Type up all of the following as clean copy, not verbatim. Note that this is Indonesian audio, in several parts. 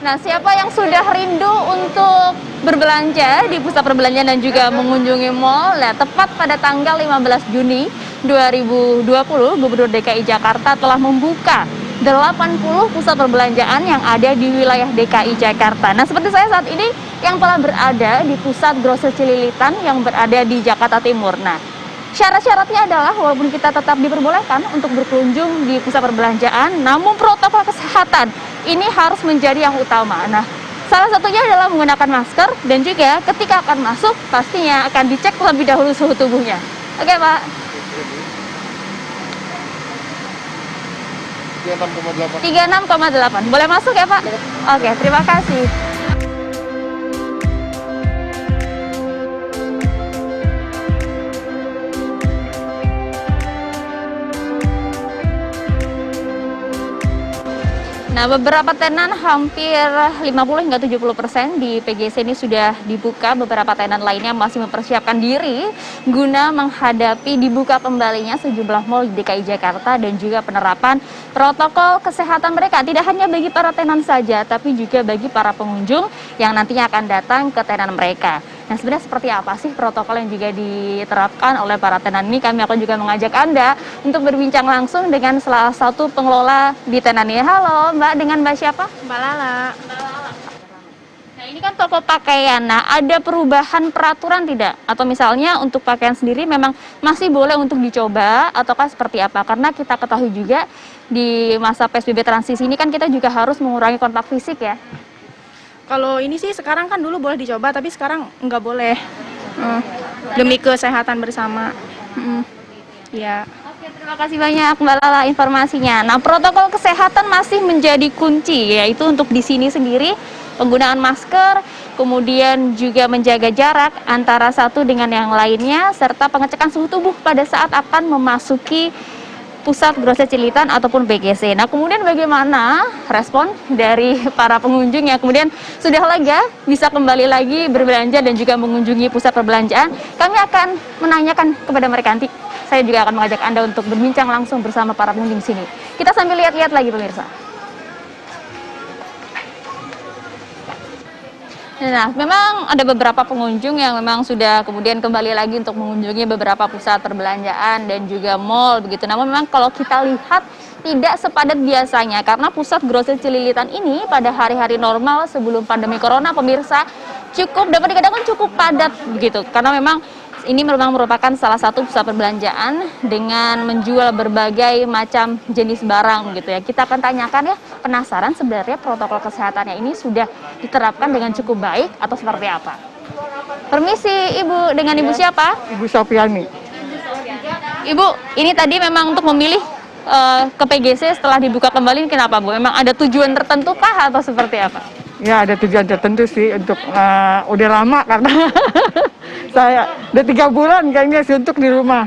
Nah, siapa yang sudah rindu untuk berbelanja di pusat perbelanjaan dan juga mengunjungi mall? Nah, tepat pada tanggal 15 Juni 2020, Gubernur DKI Jakarta telah membuka 80 pusat perbelanjaan yang ada di wilayah DKI Jakarta. Nah, seperti saya saat ini yang telah berada di pusat grosir Cililitan yang berada di Jakarta Timur. Nah, syarat-syaratnya adalah walaupun kita tetap diperbolehkan untuk berkunjung di pusat perbelanjaan, namun protokol kesehatan ini harus menjadi yang utama. Nah, salah satunya adalah menggunakan masker dan juga ketika akan masuk pastinya akan dicek lebih dahulu suhu tubuhnya. Oke, Pak. 36,8. Boleh masuk ya, Pak? Oke, terima kasih. Nah, beberapa tenan hampir 50 hingga 70% di PGC ini sudah dibuka. Beberapa tenan lainnya masih mempersiapkan diri guna menghadapi dibuka kembalinya sejumlah mal di DKI Jakarta dan juga penerapan protokol kesehatan mereka. Tidak hanya bagi para tenan saja, tapi juga bagi para pengunjung yang nantinya akan datang ke tenan mereka. Nah, sebenarnya seperti apa sih protokol yang juga diterapkan oleh para tenan ini? Kami akan juga mengajak Anda untuk berbincang langsung dengan salah satu pengelola di tenan ini. Halo, Mbak, dengan Mbak siapa? Mbak Lala. Mbak Lala. Nah, ini kan toko pakaian. Nah, ada perubahan peraturan tidak? Atau misalnya untuk pakaian sendiri memang masih boleh untuk dicoba ataukah seperti apa? Karena kita ketahui juga di masa PSBB transisi ini kan kita juga harus mengurangi kontak fisik ya. Kalau ini sih sekarang kan dulu boleh dicoba, tapi sekarang nggak boleh. Demi kesehatan bersama. Ya. Oke, terima kasih banyak Mbak Lala informasinya. Nah, protokol kesehatan masih menjadi kunci, yaitu untuk di sini sendiri penggunaan masker, kemudian juga menjaga jarak antara satu dengan yang lainnya, serta pengecekan suhu tubuh pada saat akan memasuki pusat grosir Cililitan ataupun PGC. Nah, kemudian bagaimana respon dari para pengunjung yang kemudian sudah lega bisa kembali lagi berbelanja dan juga mengunjungi pusat perbelanjaan? Kami akan menanyakan kepada mereka nanti. Saya juga akan mengajak Anda untuk berbincang langsung bersama para pengunjung di sini. Kita sambil lihat-lihat lagi pemirsa. Nah, memang ada beberapa pengunjung yang memang sudah kemudian kembali lagi untuk mengunjungi beberapa pusat perbelanjaan dan juga mall begitu. Namun memang kalau kita lihat tidak sepadat biasanya karena pusat grosir Cililitan ini pada hari-hari normal sebelum pandemi corona pemirsa dapat dikatakan cukup padat begitu. Karena memang ini memang merupakan salah satu pusat perbelanjaan dengan menjual berbagai macam jenis barang gitu ya. Kita akan tanyakan ya, penasaran sebenarnya protokol kesehatannya ini sudah diterapkan dengan cukup baik atau seperti apa? Permisi Ibu, dengan Ibu siapa? Ibu Sofiani. Ibu, ini tadi memang untuk memilih ke PGC setelah dibuka kembali kenapa Bu? Memang ada tujuan tertentu kah atau seperti apa? Ya ada tujuan tertentu sih untuk udah lama karena saya udah 3 bulan kayaknya sih untuk di rumah.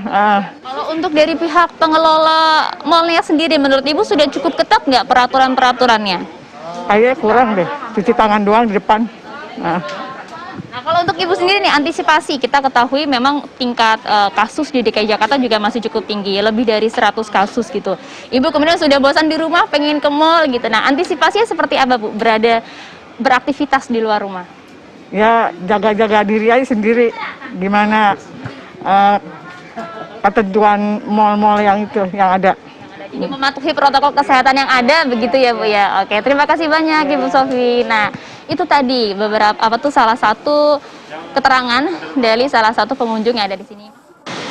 Kalau untuk dari pihak pengelola mallnya sendiri, menurut Ibu sudah cukup ketat nggak peraturan-peraturannya? Kayaknya kurang deh, cuci tangan doang di depan. Nah, kalau untuk Ibu sendiri nih, antisipasi, kita ketahui memang tingkat kasus di DKI Jakarta juga masih cukup tinggi, lebih dari 100 kasus gitu. Ibu kemudian sudah bosan di rumah, pengen ke mall gitu. Nah, antisipasinya seperti apa Bu, beraktivitas di luar rumah? Ya jaga-jaga diri aja sendiri, gimana ketentuan mal-mal yang itu yang ada. Jadi mematuhi protokol kesehatan yang ada begitu ya Bu ya. Oke, terima kasih banyak Ibu Sofi. Nah, itu tadi salah satu keterangan dari salah satu pengunjung yang ada di sini.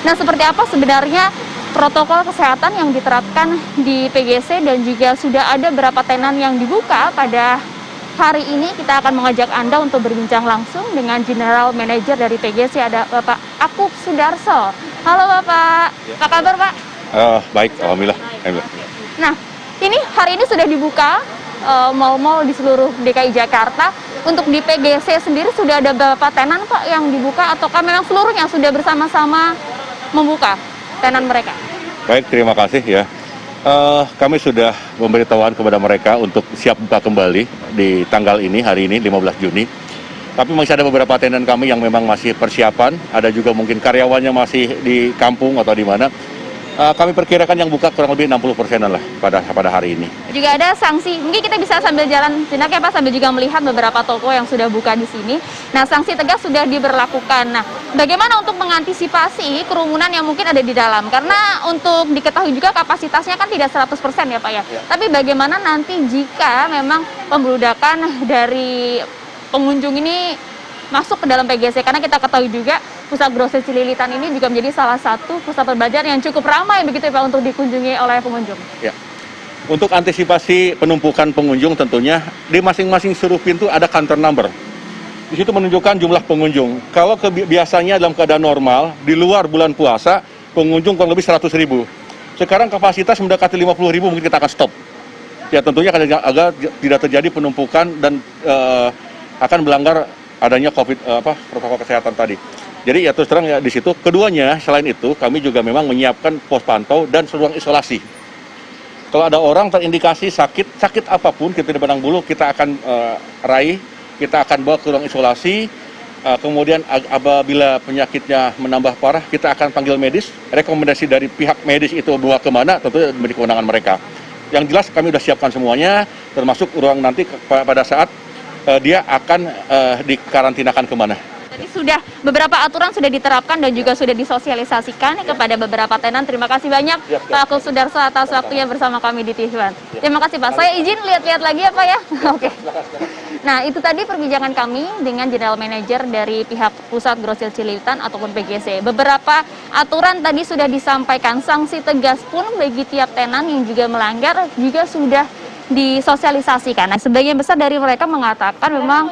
Nah, seperti apa sebenarnya protokol kesehatan yang diterapkan di PGC dan juga sudah ada berapa tenan yang dibuka pada hari ini? Kita akan mengajak Anda untuk berbincang langsung dengan General Manager dari PGC, ada Bapak Akub Sudarso. Halo Bapak, apa kabar Pak? Baik, Alhamdulillah. Nah, ini hari ini sudah dibuka mal-mal di seluruh DKI Jakarta. Untuk di PGC sendiri sudah ada berapa tenan Pak yang dibuka ataukah memang seluruhnya sudah bersama-sama membuka tenan mereka? Baik, terima kasih ya. Kami sudah memberitahuan kepada mereka untuk siap buka kembali di tanggal ini, hari ini, 15 Juni. Tapi masih ada beberapa tenan kami yang memang masih persiapan, ada juga mungkin karyawannya masih di kampung atau di mana. Kami perkirakan yang buka kurang lebih 60%-an lah pada hari ini. Juga ada sanksi, mungkin kita bisa sambil jalan sejenak ya Pak, sambil juga melihat beberapa toko yang sudah buka di sini. Nah, sanksi tegas sudah diberlakukan. Nah, bagaimana untuk mengantisipasi kerumunan yang mungkin ada di dalam? Karena untuk diketahui juga kapasitasnya kan tidak 100% ya Pak ya. Tapi bagaimana nanti jika memang pembludakan dari pengunjung ini masuk ke dalam PGC, karena kita ketahui juga Pusat Grosir Cililitan ini juga menjadi salah satu pusat perbelanjaan yang cukup ramai begitu ya Pak untuk dikunjungi oleh pengunjung. Ya. Untuk antisipasi penumpukan pengunjung tentunya di masing-masing seluruh pintu ada counter number. Di situ menunjukkan jumlah pengunjung. Kalau biasanya dalam keadaan normal di luar bulan puasa pengunjung kurang lebih 100.000. Sekarang kapasitas mendekati 50.000, mungkin kita akan stop. Ya tentunya agar tidak terjadi penumpukan dan akan melanggar adanya protokol kesehatan tadi. Jadi ya terus terang ya di situ. Keduanya selain itu kami juga memang menyiapkan pos pantau dan ruang isolasi. Kalau ada orang terindikasi sakit apapun kita di Padang Bulu, kita akan raih, kita akan bawa ke ruang isolasi. Kemudian apabila penyakitnya menambah parah, kita akan panggil medis. Rekomendasi dari pihak medis itu bawa kemana, tentu menjadi kewenangan mereka. Yang jelas kami sudah siapkan semuanya, termasuk ruang nanti pada saat dia akan dikarantinakan kemana. Jadi sudah beberapa aturan sudah diterapkan dan juga sudah disosialisasikan kepada beberapa tenan. Terima kasih banyak Pak Akul Sudarso atas waktunya bersama kami di TV1. Terima kasih Pak. Saya izin lihat-lihat lagi ya Pak ya. Oke. Nah itu tadi perbincangan kami dengan General Manager dari pihak Pusat Grosir Cililitan ataupun PGC. Beberapa aturan tadi sudah disampaikan, sanksi tegas pun bagi tiap tenan yang juga melanggar juga sudah disosialisasikan. Nah, sebagian besar dari mereka mengatakan memang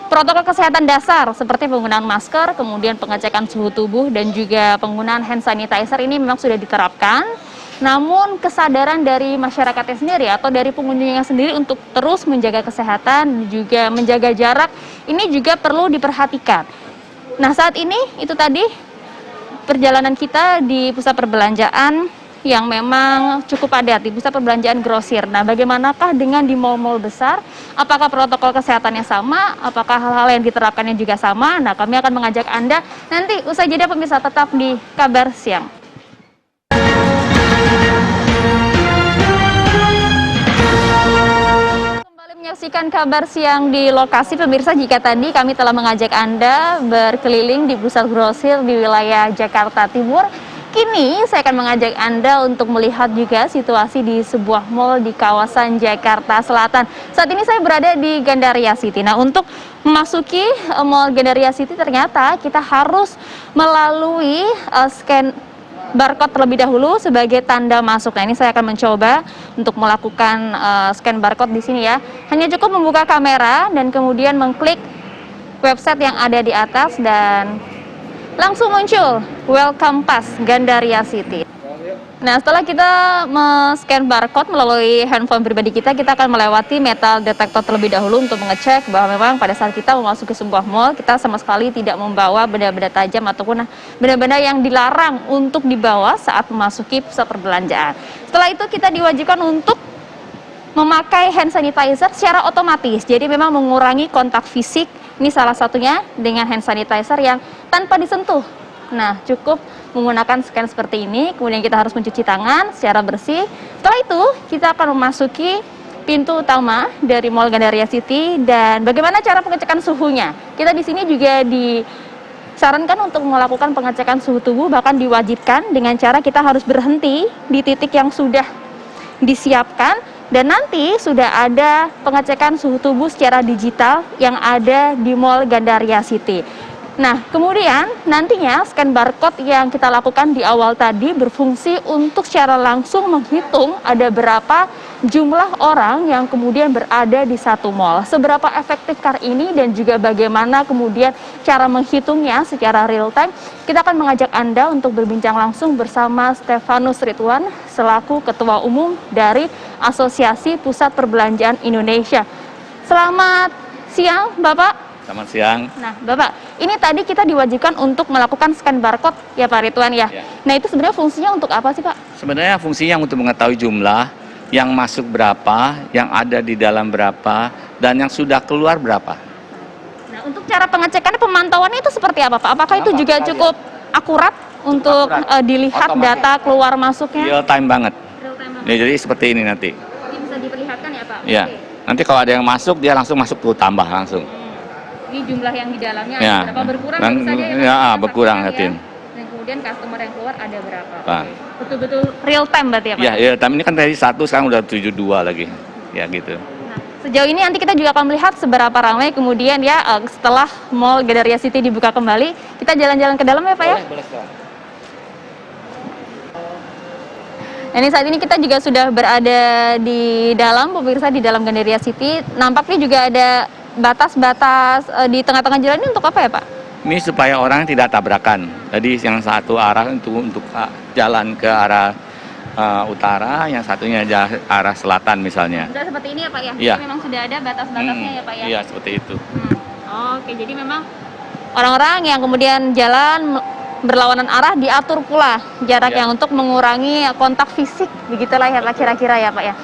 protokol kesehatan dasar seperti penggunaan masker, kemudian pengecekan suhu tubuh dan juga penggunaan hand sanitizer ini memang sudah diterapkan. Namun kesadaran dari masyarakatnya sendiri atau dari pengunjungnya sendiri untuk terus menjaga kesehatan juga menjaga jarak ini juga perlu diperhatikan. Nah, saat ini itu tadi perjalanan kita di pusat perbelanjaan yang memang cukup padat di pusat perbelanjaan grosir. Nah, bagaimanakah dengan di mal-mal besar? Apakah protokol kesehatannya sama? Apakah hal-hal yang diterapkannya juga sama? Nah, kami akan mengajak Anda nanti usai jeda pemirsa tetap di Kabar Siang. Kembali menyaksikan Kabar Siang di lokasi pemirsa. Jika tadi kami telah mengajak Anda berkeliling di pusat grosir di wilayah Jakarta Timur, kini saya akan mengajak Anda untuk melihat juga situasi di sebuah mal di kawasan Jakarta Selatan. Saat ini saya berada di Gandaria City. Nah, untuk memasuki Mall Gandaria City ternyata kita harus melalui scan barcode terlebih dahulu sebagai tanda masuk. Nah, ini saya akan mencoba untuk melakukan scan barcode di sini ya. Hanya cukup membuka kamera dan kemudian mengklik website yang ada di atas dan langsung muncul Welcome Pass Gandaria City. Nah, setelah kita men-scan barcode melalui handphone pribadi kita akan melewati metal detector terlebih dahulu untuk mengecek bahwa memang pada saat kita memasuki sebuah mall, kita sama sekali tidak membawa benda-benda tajam ataupun benda-benda yang dilarang untuk dibawa saat memasuki pusat perbelanjaan. Setelah itu kita diwajibkan untuk memakai hand sanitizer secara otomatis. Jadi memang mengurangi kontak fisik. Ini salah satunya dengan hand sanitizer yang tanpa disentuh. Nah, cukup menggunakan scan seperti ini, kemudian kita harus mencuci tangan secara bersih. Setelah itu, kita akan memasuki pintu utama dari Mall Gandaria City. Dan bagaimana cara pengecekan suhunya? Kita di sini juga disarankan untuk melakukan pengecekan suhu tubuh, bahkan diwajibkan dengan cara kita harus berhenti di titik yang sudah disiapkan. Dan nanti sudah ada pengecekan suhu tubuh secara digital yang ada di Mall Gandaria City. Nah, kemudian nantinya scan barcode yang kita lakukan di awal tadi berfungsi untuk secara langsung menghitung ada berapa jumlah orang yang kemudian berada di satu mall. Seberapa efektifkah ini dan juga bagaimana kemudian cara menghitungnya secara real time, kita akan mengajak Anda untuk berbincang langsung bersama Stefanus Ridwan selaku Ketua Umum dari Asosiasi Pusat Perbelanjaan Indonesia. Selamat siang, Bapak. Selamat siang. Nah, Bapak, ini tadi kita diwajibkan untuk melakukan scan barcode ya Pak Ridwan ya. Nah, itu sebenarnya fungsinya untuk apa sih Pak? Sebenarnya fungsinya untuk mengetahui jumlah yang masuk berapa, yang ada di dalam berapa, dan yang sudah keluar berapa. Nah, untuk cara pengecekan pemantauannya itu seperti apa Pak? Apakah itu juga cukup akurat untuk dilihat Otomatis. data keluar masuknya? Real time banget. Real time banget. Ya, jadi seperti ini nanti. Ini bisa diperlihatkan ya Pak? Ya. Oke. Nanti kalau ada yang masuk, dia langsung masuk tuh tambah langsung. Ini jumlah yang di dalamnya Ya. ada berapa? Berkurang Dan- tentu saja ya, Pak? ya, Kita berkurang, saksikan Yatin. Dan kemudian customer yang keluar ada berapa? Pak. Betul-betul real time berarti ya Pak? Ya, real time ini kan tadi 1, sekarang udah 72 lagi. Ya gitu. Nah, sejauh ini nanti kita juga akan melihat seberapa ramai kemudian ya setelah Mall Gandaria City dibuka kembali, kita jalan-jalan ke dalam ya Pak ya? Boleh sekarang. Nah, ini saat ini kita juga sudah berada di dalam, pemirsa, di dalam Gandaria City. Nampaknya juga ada batas-batas di tengah-tengah jalan ini untuk apa ya Pak? Ini supaya orang tidak tabrakan. Jadi yang satu arah untuk jalan ke arah utara, yang satunya arah selatan misalnya. Sudah seperti ini ya Pak ya? Iya. Jadi memang sudah ada batas-batasnya ya Pak ya? Iya, seperti itu. Oke, jadi memang orang-orang yang kemudian jalan berlawanan arah diatur pula jaraknya Ya. untuk mengurangi kontak fisik, begitulah ya Pak kira-kira ya Pak ya.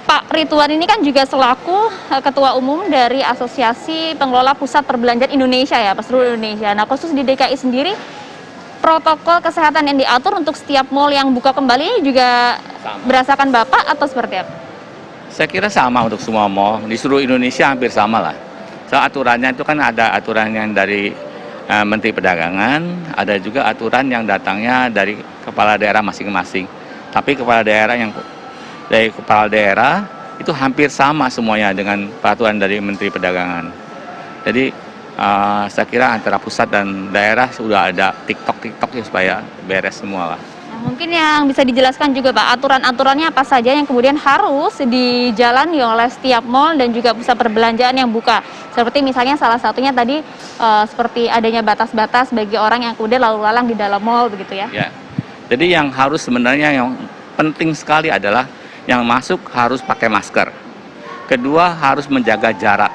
Pak Ridwan ini kan juga selaku Ketua Umum dari Asosiasi Pengelola Pusat Perbelanjaan Indonesia ya, Pak, seluruh Indonesia. Nah, khusus di DKI sendiri, protokol kesehatan yang diatur untuk setiap mall yang buka kembali ini juga Sama. berdasarkan Bapak atau seperti apa? Saya kira sama untuk semua mall. Di seluruh Indonesia hampir sama lah. So, aturannya itu kan ada aturan yang dari Menteri Perdagangan, ada juga aturan yang datangnya dari kepala daerah masing-masing. Tapi kepala daerah dari kepala daerah itu hampir sama semuanya dengan peraturan dari Menteri Perdagangan. Jadi saya kira antara pusat dan daerah sudah ada TikTok ya supaya beres semua lah. Nah, mungkin yang bisa dijelaskan juga Pak, aturan-aturannya apa saja yang kemudian harus dijalani oleh setiap mall dan juga pusat perbelanjaan yang buka. Seperti misalnya salah satunya tadi seperti adanya batas-batas bagi orang yang kemudian lalu lalang di dalam mall begitu ya. Ya. Jadi yang harus sebenarnya yang penting sekali adalah yang masuk harus pakai masker. Kedua harus menjaga jarak.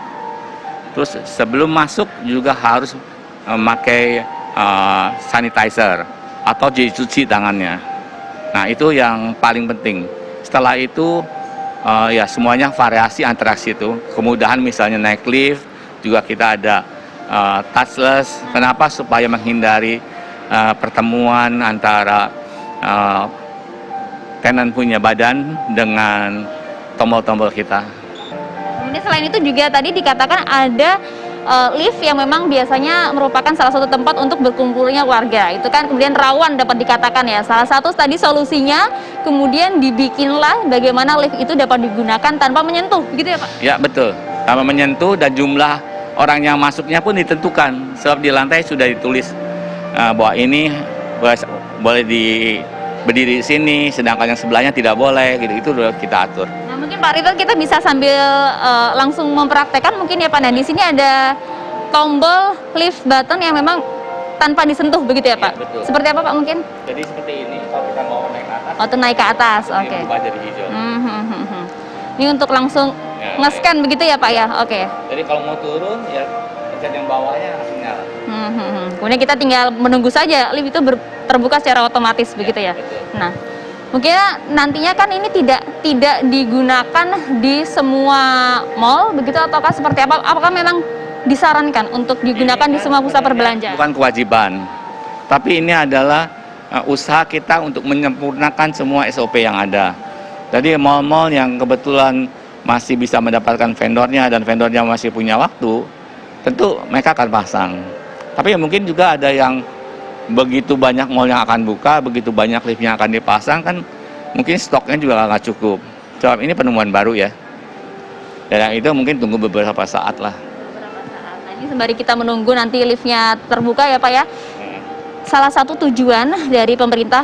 Terus sebelum masuk juga harus memakai sanitizer atau cuci tangannya. Nah, itu yang paling penting. Setelah itu ya semuanya variasi interaksi itu. Kemudahan misalnya naik lift juga kita ada touchless. Kenapa? Supaya menghindari pertemuan antara tenan punya badan dengan tombol-tombol kita. Kemudian selain itu juga tadi dikatakan ada lift yang memang biasanya merupakan salah satu tempat untuk berkumpulnya warga. Itu kan kemudian rawan dapat dikatakan ya. Salah satu tadi solusinya kemudian dibikinlah bagaimana lift itu dapat digunakan tanpa menyentuh, gitu ya Pak? Ya, betul. Tanpa menyentuh dan jumlah orang yang masuknya pun ditentukan. Sebab di lantai sudah ditulis bahwa ini boleh berdiri di sini, sedangkan yang sebelahnya tidak boleh, gitu. Itu sudah kita atur. Nah, mungkin Pak Ridwan kita bisa sambil langsung mempraktekkan mungkin ya Pak. Nah, di sini ada tombol lift button yang memang tanpa disentuh begitu ya Pak? Ya, betul. Seperti apa Pak mungkin? Jadi seperti ini, kalau kita mau naik ke atas, Oh, itu naik ke atas, ini oke. berubah jadi hijau. Ini untuk langsung Ya, nge-scan begitu ya Pak ya? Oke. Jadi kalau mau turun, ya pencet yang bawahnya langsung nyala. Kemudian kita tinggal menunggu saja lift itu terbuka secara otomatis begitu ya. Betul. Nah, mungkin nantinya kan ini tidak digunakan di semua mall begitu ataukah seperti apa? Apakah memang disarankan untuk digunakan di semua pusat perbelanjaan? Bukan kewajiban, tapi ini adalah usaha kita untuk menyempurnakan semua SOP yang ada. Jadi mall-mall yang kebetulan masih bisa mendapatkan vendornya dan vendornya masih punya waktu, tentu mereka akan pasang. Tapi ya mungkin juga ada yang begitu banyak mall yang akan buka, begitu banyak lift yang akan dipasang, kan mungkin stoknya juga nggak cukup. Sebab ini penemuan baru ya. Dan yang itu mungkin tunggu beberapa saat lah. Nah, ini sembari kita menunggu nanti liftnya terbuka ya Pak ya. Salah satu tujuan dari pemerintah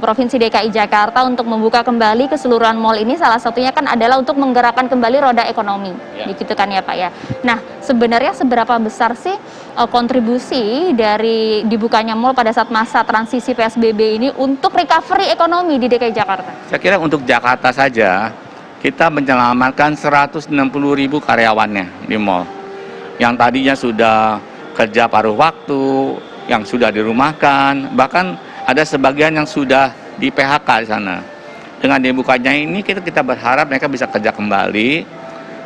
Provinsi DKI Jakarta untuk membuka kembali keseluruhan mall ini salah satunya kan adalah untuk menggerakkan kembali roda ekonomi, gitu kan ya Pak ya. Nah, sebenarnya seberapa besar sih kontribusi dari dibukanya mall pada saat masa transisi PSBB ini untuk recovery ekonomi di DKI Jakarta? Saya kira untuk Jakarta saja, kita menyelamatkan 160.000 karyawannya di mall. Yang tadinya sudah kerja paruh waktu, yang sudah dirumahkan, bahkan ada sebagian yang sudah di PHK di sana. Dengan dibukanya ini kita berharap mereka bisa kerja kembali,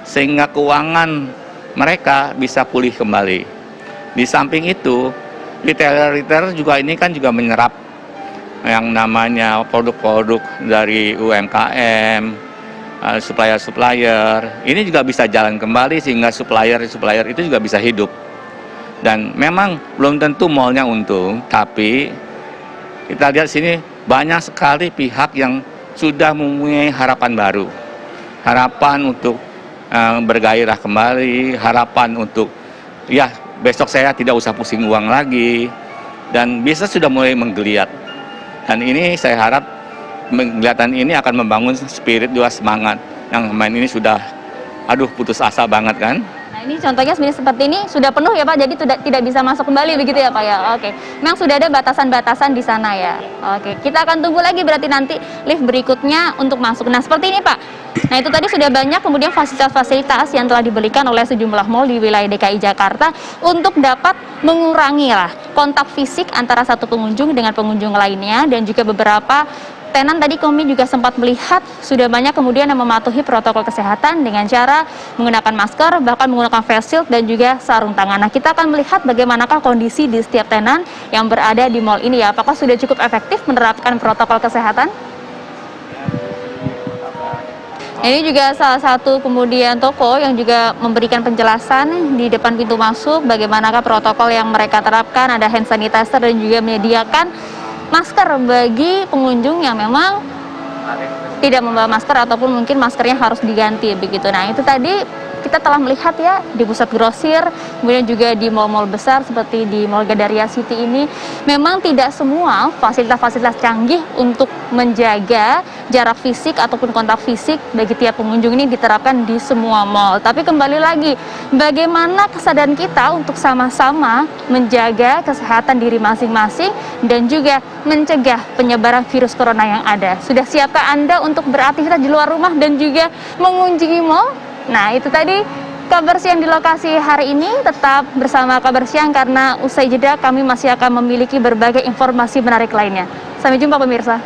sehingga keuangan mereka bisa pulih kembali. Di samping itu, retailer juga ini kan juga menyerap yang namanya produk-produk dari UMKM, supplier-supplier, ini juga bisa jalan kembali sehingga supplier-supplier itu juga bisa hidup. Dan memang belum tentu mallnya untung, tapi kita lihat sini banyak sekali pihak yang sudah mempunyai harapan baru. Harapan untuk bergairah kembali, harapan untuk ya besok saya tidak usah pusing uang lagi, dan bisnis sudah mulai menggeliat. Dan ini saya harap kelihatan ini akan membangun spirit juga semangat yang kemarin ini sudah putus asa banget kan. Nah ini contohnya sebenarnya seperti ini sudah penuh ya Pak, jadi tidak bisa masuk kembali begitu ya Pak ya. Oke, memang sudah ada batasan-batasan di sana ya. Oke, kita akan tunggu lagi berarti nanti lift berikutnya untuk masuk. Nah seperti ini Pak. Nah itu tadi sudah banyak kemudian fasilitas-fasilitas yang telah diberikan oleh sejumlah mal di wilayah DKI Jakarta untuk dapat mengurangi kontak fisik antara satu pengunjung dengan pengunjung lainnya, dan juga beberapa tenan tadi kami juga sempat melihat sudah banyak kemudian yang mematuhi protokol kesehatan dengan cara menggunakan masker, bahkan menggunakan face shield dan juga sarung tangan. Nah kita akan melihat bagaimanakah kondisi di setiap tenan yang berada di mal ini ya, apakah sudah cukup efektif menerapkan protokol kesehatan? Ini juga salah satu kemudian toko yang juga memberikan penjelasan di depan pintu masuk bagaimanakah protokol yang mereka terapkan, ada hand sanitizer dan juga menyediakan masker bagi pengunjung yang memang tidak membawa masker ataupun mungkin maskernya harus diganti begitu. Nah itu tadi kita telah melihat ya di pusat grosir, kemudian juga di mal-mal besar seperti di Mall Gandaria City ini, memang tidak semua fasilitas-fasilitas canggih untuk menjaga jarak fisik ataupun kontak fisik bagi tiap pengunjung ini diterapkan di semua mal. Tapi kembali lagi, bagaimana kesadaran kita untuk sama-sama menjaga kesehatan diri masing-masing dan juga mencegah penyebaran virus corona yang ada. Sudah siapkah Anda untuk beraktivitas di luar rumah dan juga mengunjungi mal? Nah itu tadi kabar siang di lokasi hari ini. Tetap bersama kabar siang karena usai jeda kami masih akan memiliki berbagai informasi menarik lainnya. Sampai jumpa pemirsa.